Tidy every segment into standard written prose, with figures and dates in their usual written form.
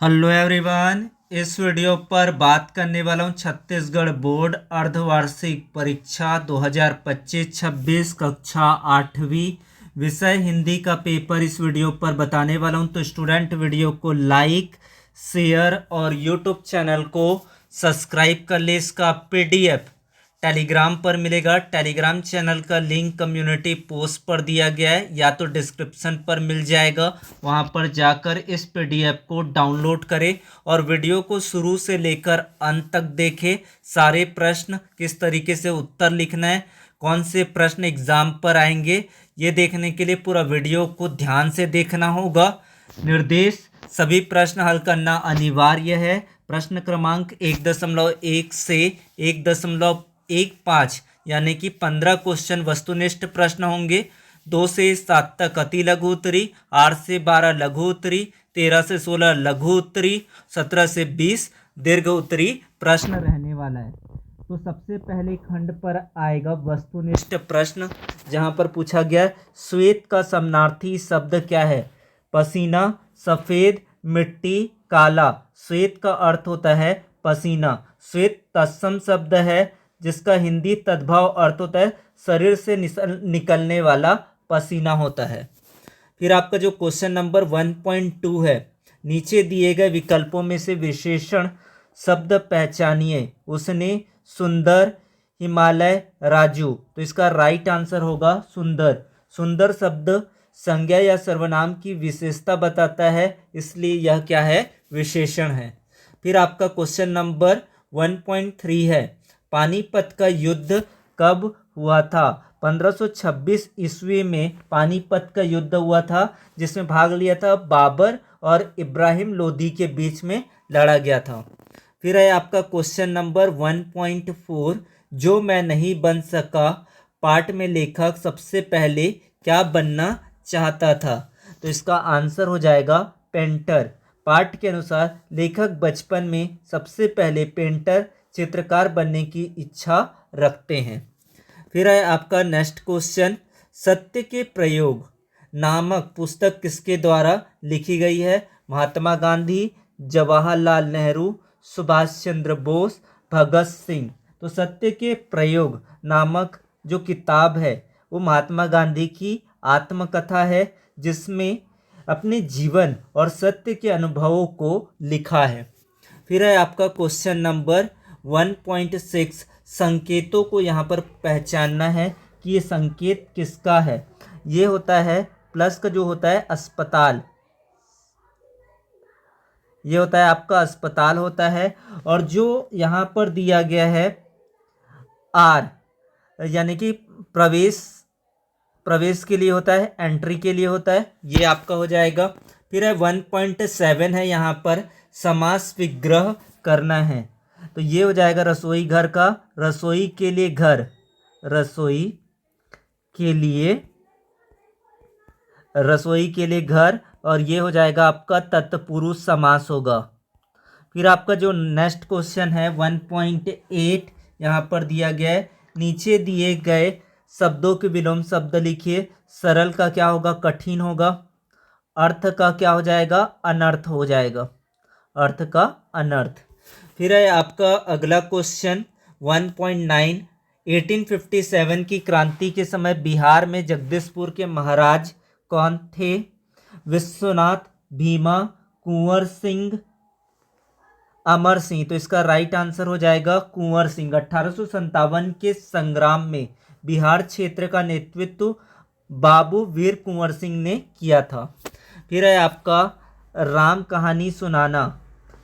Hello everyone. इस video पर बात करने वाला हूँ छत्तीसगढ़ बोर्ड अर्धवार्षिक परीक्षा 2025-26 कक्षा 8वीं विषय हिंदी का पेपर इस वीडियो पर बताने वाला हूँ। तो स्टूडेंट वीडियो को लाइक शेयर और यूट्यूब चैनल को सब्सक्राइब कर ले। इसका पीडीएफ टेलीग्राम पर मिलेगा। टेलीग्राम चैनल का लिंक कम्युनिटी पोस्ट पर दिया गया है या तो डिस्क्रिप्शन पर मिल जाएगा। वहां पर जाकर इस पीडीएफ को डाउनलोड करें और वीडियो को शुरू से लेकर अंत तक देखें। सारे प्रश्न किस तरीके से उत्तर लिखना है, कौन से प्रश्न एग्जाम पर आएंगे, ये देखने के लिए पूरा वीडियो को ध्यान से देखना होगा। निर्देश: सभी प्रश्न हल करना अनिवार्य है। प्रश्न क्रमांक 1.1 से 1.15 यानी कि 15 क्वेश्चन वस्तुनिष्ठ प्रश्न होंगे। 2 से 7 तक अति लघु उत्तरी, 8 से 12 लघु उत्तरी, 13 से 16 लघु उत्तरी, 17 से 20 दीर्घ उत्तरी प्रश्न रहने वाला है। तो सबसे पहले खंड पर आएगा वस्तुनिष्ठ प्रश्न, जहां पर पूछा गया श्वेत का समानार्थी शब्द क्या है। पसीना, सफेद, मिट्टी, काला। श्वेत का अर्थ होता है पसीना। श्वेत तत्सम शब्द है जिसका हिंदी तद्भव अर्थ होता है शरीर से निकलने वाला पसीना होता है। फिर आपका जो क्वेश्चन नंबर 1.2 है, नीचे दिए गए विकल्पों में से विशेषण शब्द पहचानिए। उसने, सुंदर, हिमालय, राजू। तो इसका राइट आंसर होगा सुंदर। सुंदर शब्द संज्ञा या सर्वनाम की विशेषता बताता है, इसलिए यह क्या है, विशेषण है। फिर आपका क्वेश्चन नंबर 1.3 है, पानीपत का युद्ध कब हुआ था। 1526 ईस्वी में पानीपत का युद्ध हुआ था, जिसमें भाग लिया था बाबर और इब्राहिम लोदी के बीच में लड़ा गया था। फिर है आपका क्वेश्चन नंबर 1.4, जो मैं नहीं बन सका पाठ में लेखक सबसे पहले क्या बनना चाहता था। तो इसका आंसर हो जाएगा पेंटर। पाठ के अनुसार लेखक बचपन में सबसे पहले पेंटर चित्रकार बनने की इच्छा रखते हैं। फिर है आपका नेक्स्ट क्वेश्चन, सत्य के प्रयोग नामक पुस्तक किसके द्वारा लिखी गई है। महात्मा गांधी, जवाहरलाल नेहरू, सुभाष चंद्र बोस, भगत सिंह। तो सत्य के प्रयोग नामक जो किताब है वो महात्मा गांधी की आत्मकथा है, जिसमें अपने जीवन और सत्य के अनुभवों को लिखा है। फिर है आपका क्वेश्चन नंबर 1.6, संकेतों को यहाँ पर पहचानना है कि ये संकेत किसका है। ये होता है प्लस का जो होता है अस्पताल, ये होता है आपका अस्पताल होता है। और जो यहाँ पर दिया गया है आर यानी कि प्रवेश के लिए होता है, एंट्री के लिए होता है, ये आपका हो जाएगा। फिर है 1.7 है, यहाँ पर समास विग्रह करना है। तो ये हो जाएगा रसोई घर का, रसोई के लिए घर, रसोई के लिए घर, और ये हो जाएगा आपका तत्पुरुष समास होगा। फिर आपका जो नेक्स्ट क्वेश्चन है 1.8 यहाँ पर दिया गया है, नीचे दिए गए शब्दों के विलोम शब्द लिखिए। सरल का क्या होगा, कठिन होगा। अर्थ का क्या हो जाएगा, अनर्थ हो जाएगा, अर्थ का अनर्थ। फिर है आपका अगला क्वेश्चन 1.9, 1857 की क्रांति के समय बिहार में जगदीशपुर के महाराज कौन थे। विश्वनाथ, भीमा, कुंवर सिंह, अमर सिंह। तो इसका राइट आंसर हो जाएगा कुंवर सिंह। 1857 के संग्राम में बिहार क्षेत्र का नेतृत्व बाबू वीर कुंवर सिंह ने किया था। फिर है आपका राम कहानी सुनाना।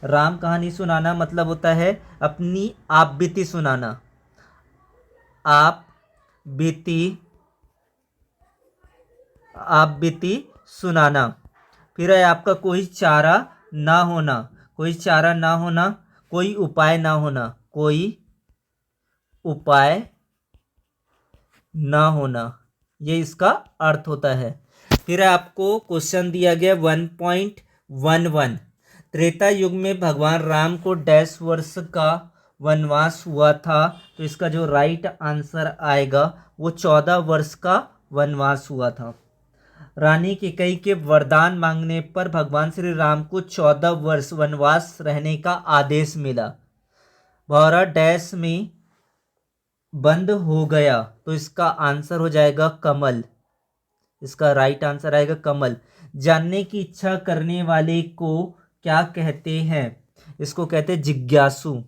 राम कहानी सुनाना मतलब होता है अपनी आप बीती सुनाना, आप बीती सुनाना। फिर है आपका कोई चारा ना होना, कोई चारा ना होना, कोई उपाय ना होना, कोई उपाय ना होना, ये इसका अर्थ होता है। फिर आपको क्वेश्चन दिया गया 1.11, त्रेता युग में भगवान राम को डैश वर्ष का वनवास हुआ था। तो इसका जो राइट आंसर आएगा वो 14 वर्ष का वनवास हुआ था। रानी कैकेयी के वरदान मांगने पर भगवान श्री राम को 14 वर्ष वनवास रहने का आदेश मिला। भौरा डैश में बंद हो गया, तो इसका आंसर हो जाएगा कमल। इसका राइट आंसर आएगा कमल। जानने की इच्छा करने वाले को क्या कहते हैं? इसको कहते हैं जिज्ञासु।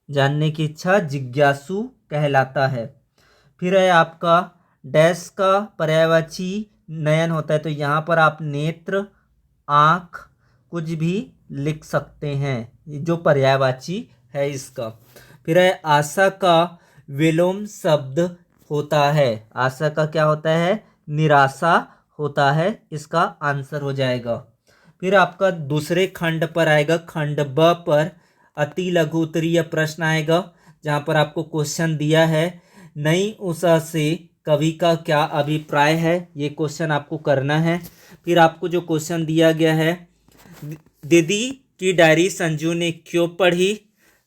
जानने की इच्छा जिज्ञासु कहलाता है। फिर है आपका डैश का पर्यायवाची नयन होता है, तो यहाँ पर आप नेत्र, आँख कुछ भी लिख सकते हैं, जो पर्यायवाची है इसका। फिर है आशा का विलोम शब्द होता है। आशा का क्या होता है? निराशा होता है। इसका आंसर हो जाएगा। फिर आपका दूसरे खंड पर आएगा, खंड ब पर अति लघु उत्तरीय प्रश्न आएगा, जहाँ पर आपको क्वेश्चन दिया है नई उषा से कवि का क्या अभिप्राय है। ये क्वेश्चन आपको करना है। फिर आपको जो क्वेश्चन दिया गया है, दीदी की डायरी संजू ने क्यों पढ़ी?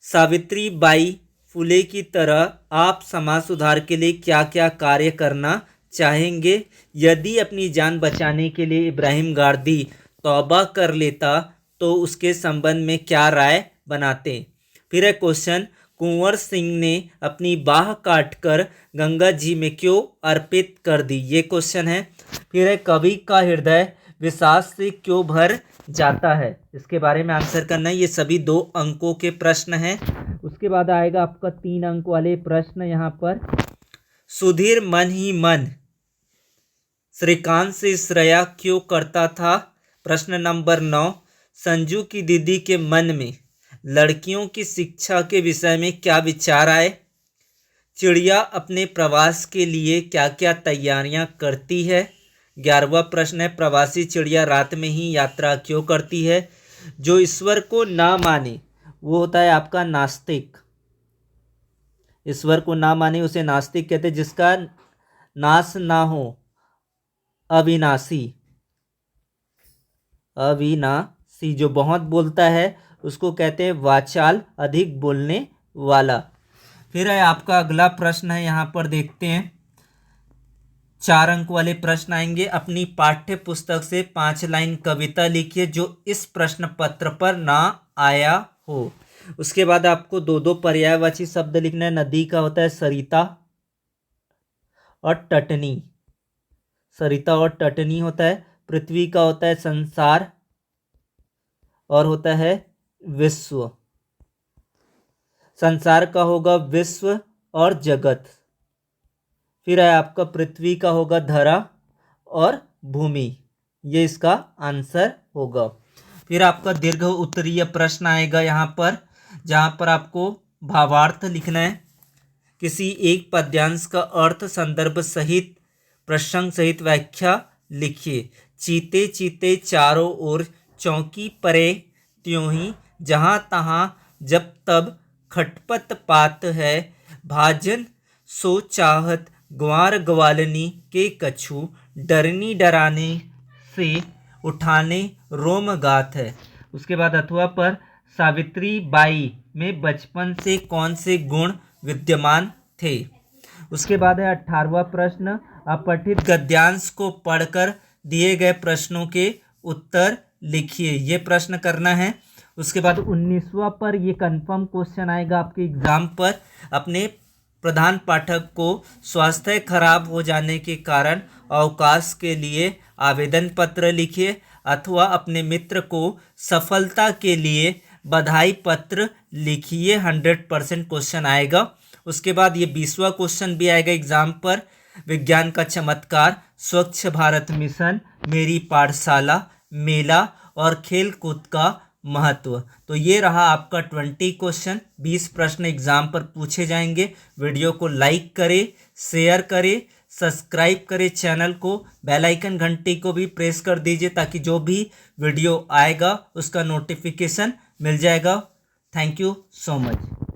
सावित्री बाई फुले की तरह आप समाज सुधार के लिए क्या क्या कार्य करना चाहेंगे? यदि अपनी जान बचाने के लिए इब्राहिम गांधी तौबा कर लेता तो उसके संबंध में क्या राय बनाते? फिर है क्वेश्चन, कुंवर सिंह ने अपनी बाह काटकर गंगा जी में क्यों अर्पित कर दी? ये क्वेश्चन है। फिर है कवि का हृदय विषाद से क्यों भर जाता है? इसके बारे में आंसर करना है। ये सभी 2 अंकों के प्रश्न हैं। उसके बाद आएगा आपका 3 अंक वाले प्रश्न। यहाँ पर सुधीर मन ही मन श्रीकांत से श्रेया क्यों करता था? प्रश्न नंबर 9, संजू की दीदी के मन में लड़कियों की शिक्षा के विषय में क्या विचार आए? चिड़िया अपने प्रवास के लिए क्या क्या तैयारियां करती है? 11वां प्रश्न है, प्रवासी चिड़िया रात में ही यात्रा क्यों करती है? जो ईश्वर को ना माने वो होता है आपका नास्तिक। ईश्वर को ना माने उसे नास्तिक कहते हैं। जिसका नाश ना हो, अविनाशी। अविनाशी जो बहुत बोलता है उसको कहते हैं वाचाल, अधिक बोलने वाला। फिर है आपका अगला प्रश्न है, यहाँ पर देखते हैं। 4 अंक वाले प्रश्न आएंगे। अपनी पाठ्य पुस्तक से 5 लाइन कविता लिखिए जो इस प्रश्न पत्र पर ना आया हो। उसके बाद आपको 2 पर्यायवाची शब्द लिखना है। नदी का होता है सरिता और तटनी। सरिता और तटनी होता है। पृथ्वी का होता है संसार और होता है विश्व। संसार का होगा विश्व और जगत। फिर है आपका पृथ्वी का होगा धरा और भूमि। ये इसका आंसर होगा। फिर आपका दीर्घ उत्तरीय प्रश्न आएगा यहाँ पर, जहाँ पर आपको भावार्थ लिखना है। किसी एक पद्यांश का अर्थ संदर्भ सहित प्रसंग सहित व्याख्या लिखिए। चीते चीते चारों ओर चौकी परे, त्यों ही जहाँ तहाँ जब तब खटपट पात है। भाजन सो चाहत ग्वार ग्वालनी के कछु, डरनी डराने से उठाने रोम गात है। उसके बाद अथवा पर सावित्री बाई में बचपन से कौन से गुण विद्यमान थे। उसके बाद है 18वां प्रश्न, अपठित गद्यांश को पढ़कर दिए गए प्रश्नों के उत्तर लिखिए। ये प्रश्न करना है। उसके बाद 19वां पर ये कंफर्म क्वेश्चन आएगा आपके एग्जाम पर। अपने प्रधान पाठक को स्वास्थ्य खराब हो जाने के कारण अवकाश के लिए आवेदन पत्र लिखिए, अथवा अपने मित्र को सफलता के लिए बधाई पत्र लिखिए। 100% क्वेश्चन आएगा। उसके बाद ये 20वां क्वेश्चन भी आएगा एग्जाम पर। विज्ञान का चमत्कार, स्वच्छ भारत मिशन, मेरी पाठशाला, मेला और खेल कूद का महत्व। तो ये रहा आपका 20 क्वेश्चन। 20 प्रश्न एग्जाम पर पूछे जाएंगे। वीडियो को लाइक करें, शेयर करें, सब्सक्राइब करें चैनल को, बेल आइकन घंटी को भी प्रेस कर दीजिए ताकि जो भी वीडियो आएगा उसका नोटिफिकेशन मिल जाएगा। Thank you so much.